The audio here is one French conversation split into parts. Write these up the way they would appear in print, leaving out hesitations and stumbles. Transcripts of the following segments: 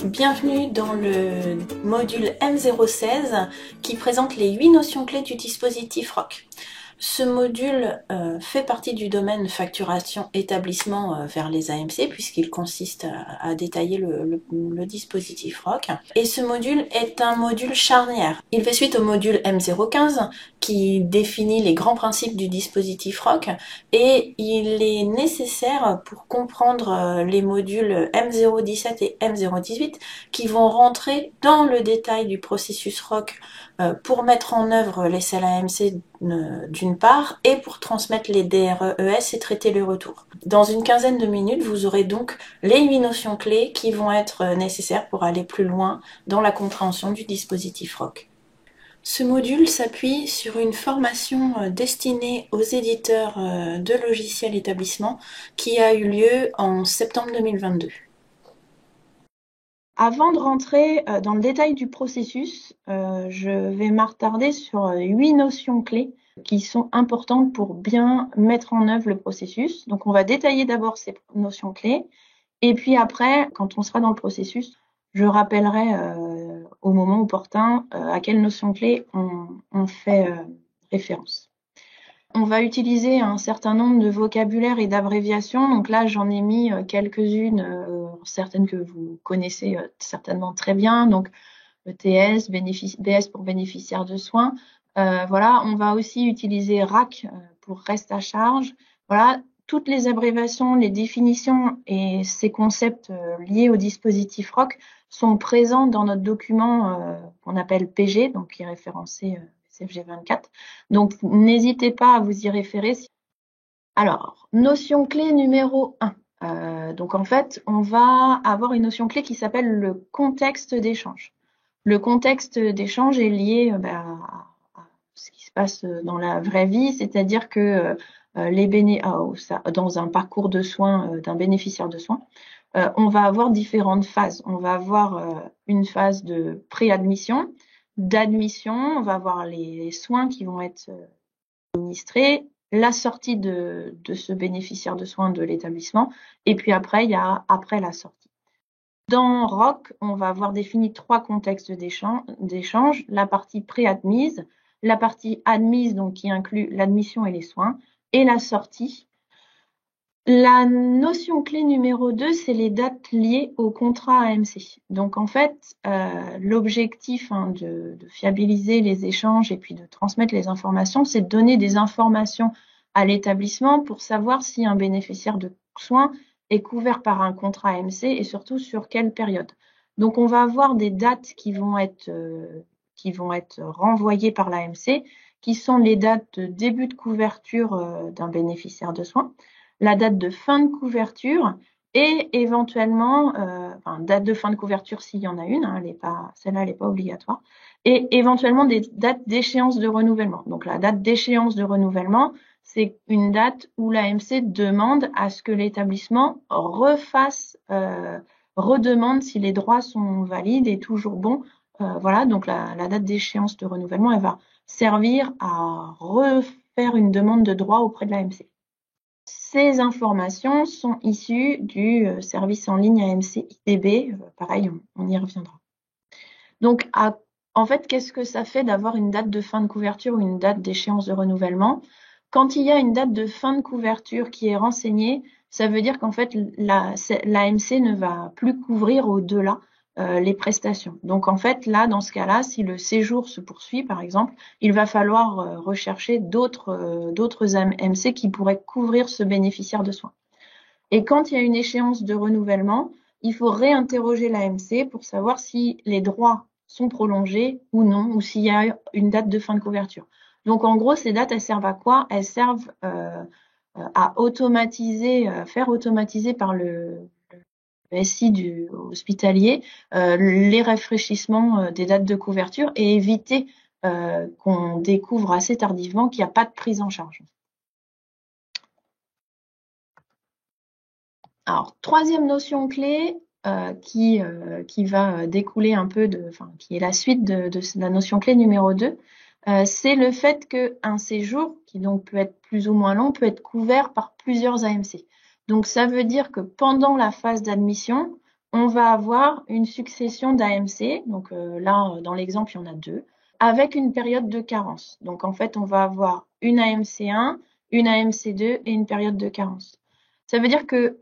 Bienvenue dans le module M016 qui présente les 8 notions clés du dispositif ROC. Ce module fait partie du domaine facturation établissement vers les AMC puisqu'il consiste à détailler le dispositif ROC. Et ce module est un module charnière. Il fait suite au module M015 qui définit les grands principes du dispositif ROC et il est nécessaire pour comprendre les modules M017 et M018 qui vont rentrer dans le détail du processus ROC pour mettre en œuvre les cells AMC d'une part et pour transmettre les DRES et traiter le retour. Dans une quinzaine de minutes, vous aurez donc les 8 notions clés qui vont être nécessaires pour aller plus loin dans la compréhension du dispositif ROC. Ce module s'appuie sur une formation destinée aux éditeurs de logiciels établissement qui a eu lieu en septembre 2022. Avant de rentrer dans le détail du processus, je vais m'attarder sur 8 notions clés qui sont importantes pour bien mettre en œuvre le processus. Donc, on va détailler d'abord ces notions clés. Et puis après, quand on sera dans le processus, je rappellerai au moment opportun à quelles notions clés on fait référence. On va utiliser un certain nombre de vocabulaires et d'abréviations. Donc là, j'en ai mis quelques-unes, certaines que vous connaissez certainement très bien. Donc ETS, BS pour bénéficiaire de soins. Voilà, on va aussi utiliser RAC pour reste à charge. Voilà, toutes les abréviations, les définitions et ces concepts liés au dispositif ROC sont présents dans notre document qu'on appelle PG, donc qui est référencé CFG 24. Donc, n'hésitez pas à vous y référer. Alors, notion clé numéro 1. Donc, en fait, on va avoir une notion clé qui s'appelle le contexte d'échange. Le contexte d'échange est lié à ce qui se passe dans la vraie vie, c'est-à-dire que dans un parcours de soins d'un bénéficiaire de soins, on va avoir différentes phases. On va avoir une phase de préadmission, d'admission, on va avoir les soins qui vont être administrés, la sortie de ce bénéficiaire de soins de l'établissement, et puis après, il y a après la sortie. Dans ROC, on va avoir défini 3 contextes d'échange, la partie préadmise, la partie admise, donc qui inclut l'admission et les soins, et la sortie. La notion clé numéro 2, c'est les dates liées au contrat AMC. Donc en fait, l'objectif de fiabiliser les échanges et puis de transmettre les informations, c'est de donner des informations à l'établissement pour savoir si un bénéficiaire de soins est couvert par un contrat AMC et surtout sur quelle période. Donc on va avoir des dates qui vont être renvoyées par l'AMC, qui sont les dates de début de couverture d'un bénéficiaire de soins, la date de fin de couverture et éventuellement, date de fin de couverture s'il y en a une, celle-là elle n'est pas obligatoire, et éventuellement des dates d'échéance de renouvellement. Donc la date d'échéance de renouvellement, c'est une date où l'AMC demande à ce que l'établissement redemande si les droits sont valides et toujours bons. Voilà, donc la date d'échéance de renouvellement, elle va servir à refaire une demande de droit auprès de l'AMC. Ces informations sont issues du service en ligne AMC IDB. Pareil, on y reviendra. Donc, en fait, qu'est-ce que ça fait d'avoir une date de fin de couverture ou une date d'échéance de renouvellement? Quand il y a une date de fin de couverture qui est renseignée, ça veut dire qu'en fait, l'AMC ne va plus couvrir au-delà les prestations. Donc en fait, là, dans ce cas-là, si le séjour se poursuit, par exemple, il va falloir rechercher d'autres AMC qui pourraient couvrir ce bénéficiaire de soins. Et quand il y a une échéance de renouvellement, il faut réinterroger l'AMC pour savoir si les droits sont prolongés ou non, ou s'il y a une date de fin de couverture. Donc en gros, ces dates, elles servent à quoi? Elles servent à faire automatiser par le SI du hospitalier les rafraîchissements des dates de couverture et éviter qu'on découvre assez tardivement qu'il n'y a pas de prise en charge. Alors, troisième notion clé qui va découler un peu qui est la suite de la notion clé numéro 2, c'est le fait qu'un séjour, qui donc peut être plus ou moins long, peut être couvert par plusieurs AMC. Donc, ça veut dire que pendant la phase d'admission, on va avoir une succession d'AMC. Donc là, dans l'exemple, il y en a 2, avec une période de carence. Donc en fait, on va avoir une AMC1, une AMC2 et une période de carence. Ça veut dire que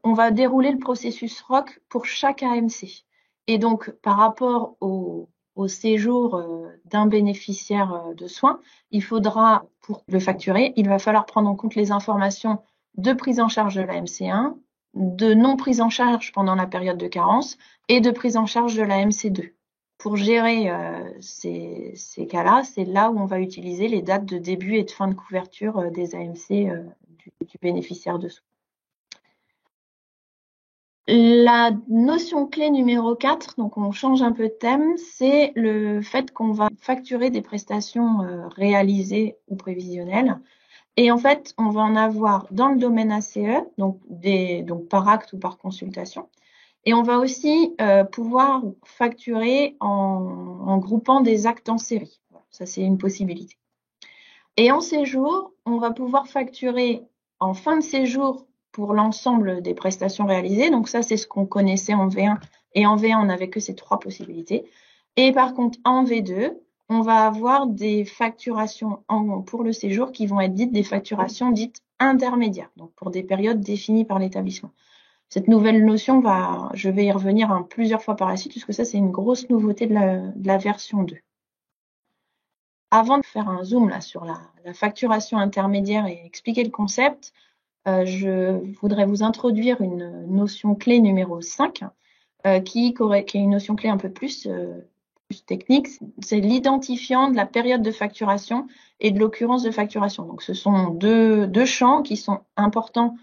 on va dérouler le processus ROC pour chaque AMC. Et donc, par rapport au séjour d'un bénéficiaire de soins, il faudra, pour le facturer, il va falloir prendre en compte les informations de prise en charge de l'AMC1, de non prise en charge pendant la période de carence et de prise en charge de la MC2. Pour gérer ces cas-là, c'est là où on va utiliser les dates de début et de fin de couverture des AMC du bénéficiaire de soins. La notion clé numéro 4, donc on change un peu de thème, c'est le fait qu'on va facturer des prestations réalisées ou prévisionnelles. Et en fait, on va en avoir dans le domaine ACE, donc par acte ou par consultation. Et on va aussi pouvoir facturer en groupant des actes en série. Ça, c'est une possibilité. Et en séjour, on va pouvoir facturer en fin de séjour pour l'ensemble des prestations réalisées. Donc ça, c'est ce qu'on connaissait en V1. Et en V1, on n'avait que ces 3 possibilités. Et par contre, en V2, on va avoir des facturations pour le séjour qui vont être dites des facturations dites intermédiaires, donc pour des périodes définies par l'établissement. Cette nouvelle notion, je vais y revenir plusieurs fois par la suite, puisque ça, c'est une grosse nouveauté de la version 2. Avant de faire un zoom là sur la facturation intermédiaire et expliquer le concept, je voudrais vous introduire une notion clé numéro 5, qui est une notion clé un peu plus technique. C'est l'identifiant de la période de facturation et de l'occurrence de facturation. Donc, ce sont deux champs qui sont importants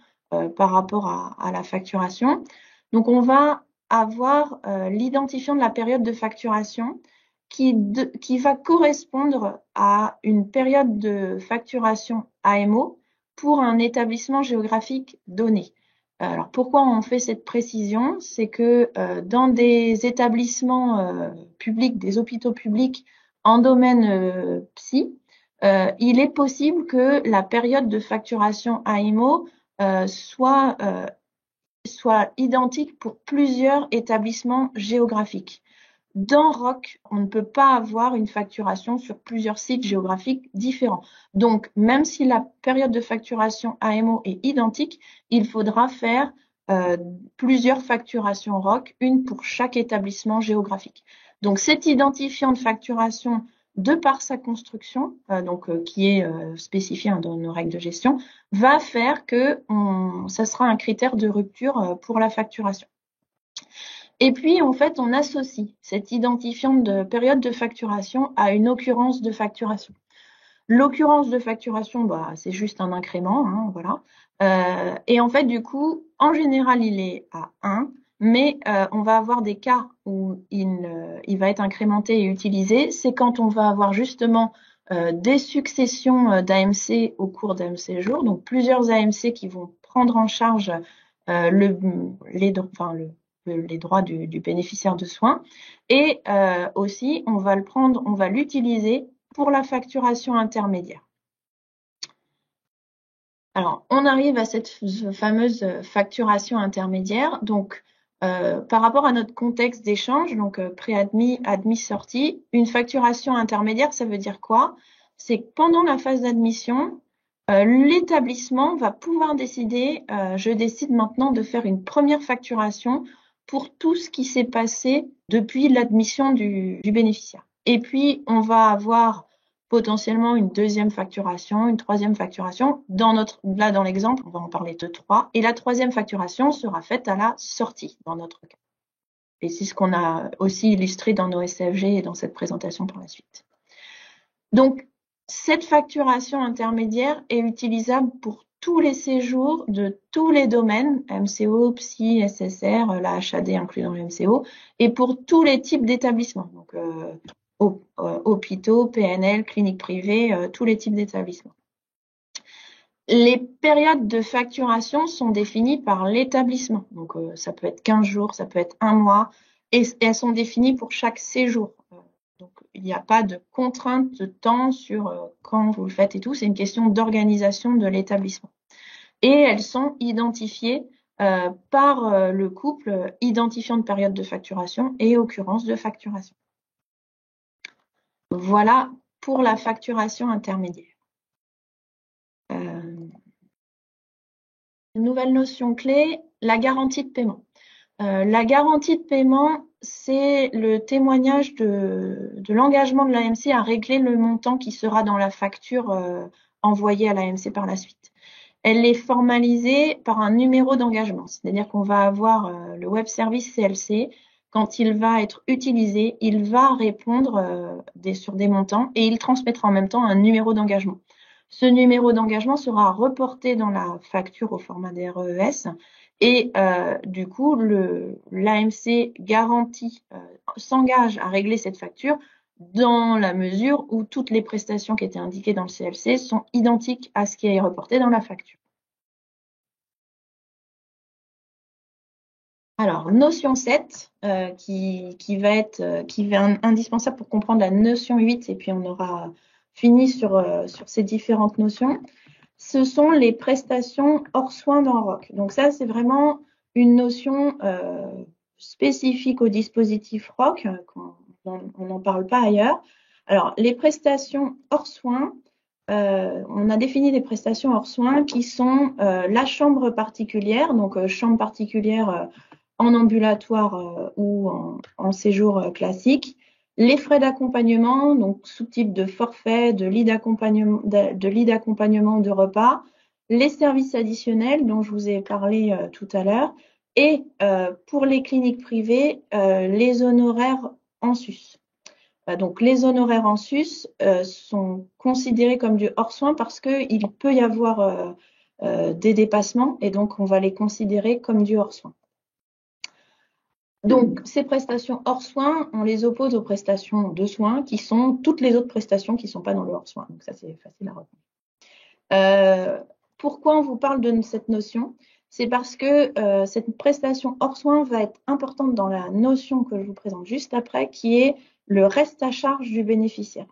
par rapport à la facturation. Donc, on va avoir l'identifiant de la période de facturation qui va correspondre à une période de facturation AMO pour un établissement géographique donné. Alors, pourquoi on fait cette précision? C'est que dans des établissements publics, des hôpitaux publics en domaine psy, il est possible que la période de facturation AMO soit identique pour plusieurs établissements géographiques. Dans ROC, on ne peut pas avoir une facturation sur plusieurs sites géographiques différents. Donc, même si la période de facturation AMO est identique, il faudra faire plusieurs facturations ROC, une pour chaque établissement géographique. Donc, cet identifiant de facturation, de par sa construction, qui est spécifié dans nos règles de gestion, va faire que ça sera un critère de rupture pour la facturation. Et puis, en fait, on associe cet identifiant de période de facturation à une occurrence de facturation. L'occurrence de facturation, c'est juste un incrément, hein, voilà. Et en fait, du coup, en général, il est à 1, mais on va avoir des cas où il va être incrémenté et utilisé. C'est quand on va avoir justement des successions d'AMC au cours d'AMC jour, donc plusieurs AMC qui vont prendre en charge les droits du bénéficiaire de soins. Et aussi, on va l'utiliser pour la facturation intermédiaire. Alors, on arrive à cette fameuse facturation intermédiaire. Donc, par rapport à notre contexte d'échange, donc pré-admis, admis, sortie, une facturation intermédiaire, ça veut dire quoi? C'est que pendant la phase d'admission, l'établissement va pouvoir décider, je décide maintenant de faire une première facturation pour tout ce qui s'est passé depuis l'admission du bénéficiaire. Et puis, on va avoir potentiellement une deuxième facturation, une troisième facturation. Là, dans l'exemple, on va en parler de 3. Et la troisième facturation sera faite à la sortie, dans notre cas. Et c'est ce qu'on a aussi illustré dans nos SFG et dans cette présentation par la suite. Donc, cette facturation intermédiaire est utilisable pour tous les séjours de tous les domaines, MCO, psy, SSR, la HAD inclus dans le MCO, et pour tous les types d'établissements. Donc, hôpitaux, PNL, cliniques privées, tous les types d'établissements. Les périodes de facturation sont définies par l'établissement. Donc, ça peut être 15 jours, ça peut être 1 mois, et elles sont définies pour chaque séjour. Donc, il n'y a pas de contrainte de temps sur quand vous le faites et tout. C'est une question d'organisation de l'établissement. Et elles sont identifiées par le couple identifiant de période de facturation et occurrence de facturation. Voilà pour la facturation intermédiaire. Nouvelle notion clé, la garantie de paiement. La garantie de paiement, c'est le témoignage de l'engagement de l'AMC à régler le montant qui sera dans la facture envoyée à l'AMC par la suite. Elle est formalisée par un numéro d'engagement, c'est-à-dire qu'on va avoir le web service CLC. Quand il va être utilisé, il va répondre sur des montants et il transmettra en même temps un numéro d'engagement. Ce numéro d'engagement sera reporté dans la facture au format DRES et du coup, l'AMC garantit, s'engage à régler cette facture dans la mesure où toutes les prestations qui étaient indiquées dans le CLC sont identiques à ce qui est reporté dans la facture. Alors, notion 7, qui va être indispensable pour comprendre la notion 8, et puis on aura fini sur ces différentes notions. Ce sont les prestations hors soins dans ROC. Donc ça, c'est vraiment une notion spécifique au dispositif ROC, on n'en parle pas ailleurs. Alors, les prestations hors soins, on a défini des prestations hors soins qui sont la chambre particulière, donc chambre particulière en ambulatoire ou en séjour classique, les frais d'accompagnement, donc sous type de forfait, de lit d'accompagnement, de repas, les services additionnels dont je vous ai parlé tout à l'heure, et pour les cliniques privées, les honoraires en sus. Donc les honoraires en sus sont considérés comme du hors-soin parce qu'il peut y avoir des dépassements et donc on va les considérer comme du hors-soin. Donc, ces prestations hors soins, on les oppose aux prestations de soins qui sont toutes les autres prestations qui ne sont pas dans le hors soins. Donc, ça, c'est facile à retenir. Pourquoi on vous parle de cette notion? C'est parce que cette prestation hors soins va être importante dans la notion que je vous présente juste après, qui est le reste à charge du bénéficiaire.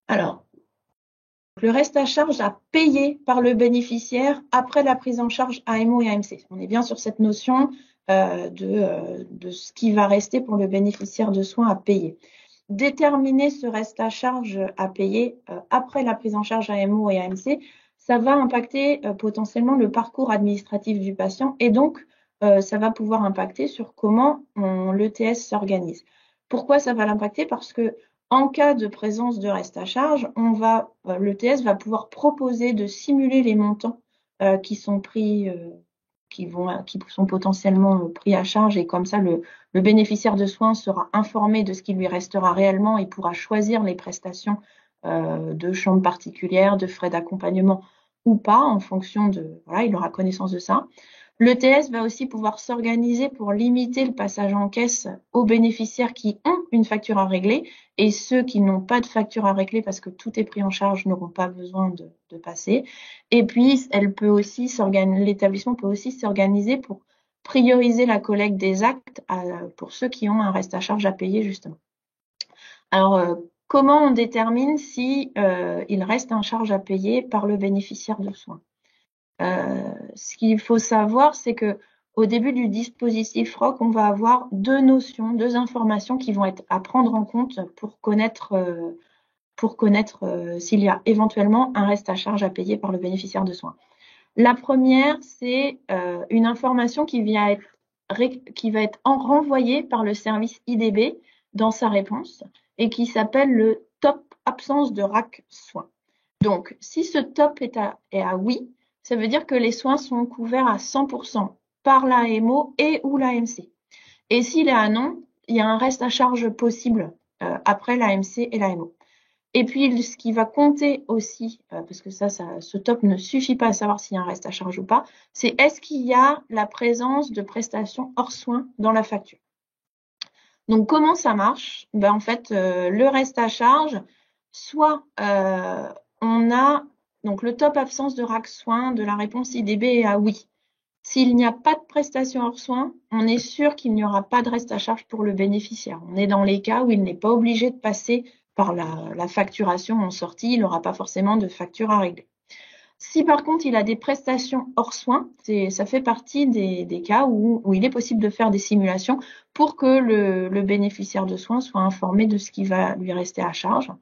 Alors, le reste à charge à payer par le bénéficiaire après la prise en charge AMO et AMC. On est bien sur cette notion de ce qui va rester pour le bénéficiaire de soins à payer. Déterminer ce reste à charge à payer après la prise en charge AMO et AMC, ça va impacter potentiellement le parcours administratif du patient et donc ça va pouvoir impacter sur comment l'ETS s'organise. Pourquoi ça va l'impacter? Parce que en cas de présence de reste à charge, l'ETS va pouvoir proposer de simuler les montants qui sont pris, qui sont potentiellement pris à charge, et comme ça le bénéficiaire de soins sera informé de ce qui lui restera réellement et pourra choisir les prestations de chambre particulière, de frais d'accompagnement ou pas, en fonction de, voilà, il aura connaissance de ça. L'ETS va aussi pouvoir s'organiser pour limiter le passage en caisse aux bénéficiaires qui ont une facture à régler, et ceux qui n'ont pas de facture à régler parce que tout est pris en charge n'auront pas besoin de passer. Et puis, l'établissement peut aussi s'organiser pour prioriser la collecte des actes pour ceux qui ont un reste à charge à payer, justement. Alors, comment on détermine si il reste un charge à payer par le bénéficiaire de soins? Ce qu'il faut savoir, c'est que au début du dispositif ROC, on va avoir deux informations qui vont être à prendre en compte pour connaître s'il y a éventuellement un reste à charge à payer par le bénéficiaire de soins. La première, c'est une information qui va être renvoyée par le service IDB dans sa réponse et qui s'appelle le top absence de RAC soins. Donc, si ce top est à oui, ça veut dire que les soins sont couverts à 100% par l'AMO et ou l'AMC. Et s'il est à non, il y a un reste à charge possible après l'AMC et l'AMO. Et puis, ce qui va compter aussi, parce que ce top ne suffit pas à savoir s'il y a un reste à charge ou pas, c'est est-ce qu'il y a la présence de prestations hors soins dans la facture. Donc, comment ça marche? En fait, le reste à charge, soit on a donc le top absence de RAC soins de la réponse IDB est à oui. S'il n'y a pas de prestation hors soins, on est sûr qu'il n'y aura pas de reste à charge pour le bénéficiaire. On est dans les cas où il n'est pas obligé de passer par la facturation en sortie, il n'aura pas forcément de facture à régler. Si par contre il a des prestations hors soins, ça fait partie des cas où il est possible de faire des simulations pour que le bénéficiaire de soins soit informé de ce qui va lui rester à charge.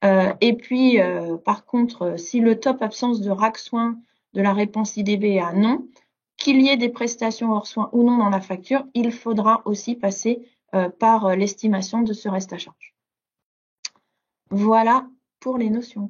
Et puis, par contre, si le top absence de RAC soins de la réponse IDB est à non, qu'il y ait des prestations hors soins ou non dans la facture, il faudra aussi passer par l'estimation de ce reste à charge. Voilà pour les notions.